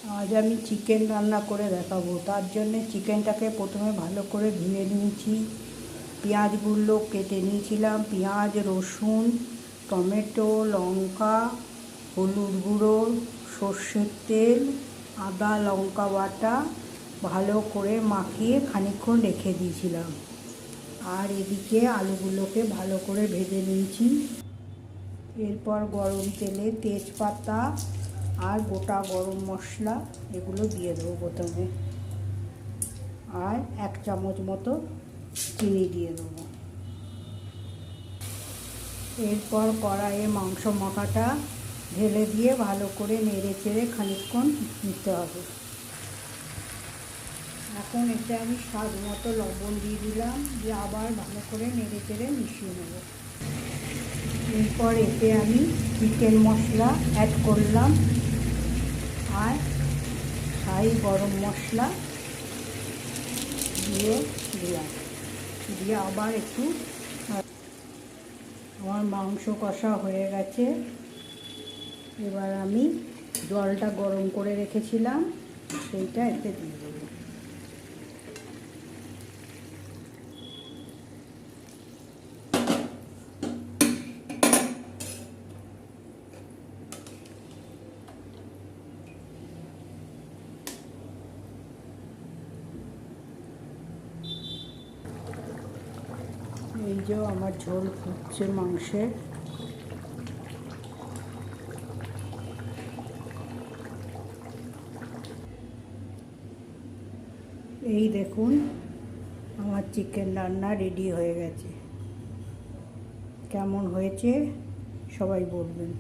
আজ আমি চিকেন রান্না করে দেখাবো। তার জন্যে চিকেনটাকে প্রথমে ভালো করে ধুয়ে নিয়েছি, পেঁয়াজগুলো কেটে নিয়েছিলাম, পেঁয়াজ, রসুন, টমেটো, লঙ্কা, হলুদ গুঁড়ো, সর্ষের তেল, আদা লঙ্কা বাটা ভালো করে মাখিয়ে খানিকক্ষণ রেখে দিয়েছিলাম। আর এদিকে আলুগুলোকে ভালো করে ভেজে নিয়েছি। এরপর গরম তেলে তেজপাতা আর গোটা গরম মশলা এগুলো দিয়ে দেবো প্রথমে, আর 1 চামচ মতো চিনি দিয়ে দেবো। এরপর কড়াইয়ে মাংস মাখাটা ঢেলে দিয়ে ভালো করে নেড়ে চেড়ে খানিকক্ষণ নিতে হবে। এখন এতে আমি স্বাদ মতো লবণ দিয়ে দিলাম, দিয়ে আবার ভালো করে নেড়ে চেড়ে মিশিয়ে নেব। এরপর এতে আমি চিকেন মশলা অ্যাড করলাম আর থাই গরম মশলা দিয়ে দিলাম, দিয়ে আবার একটু। আমার মাংস কষা হয়ে গেছে। এবার আমি জলটা গরম করে রেখেছিলাম সেইটা এতে দিয়ে দেবো। এই যে আমার ঝোল ফুটছে মাংসের। এই দেখুন আমার চিকেন রান্না রেডি হয়ে গেছে। কেমন হয়েছে সবাই বলবেন।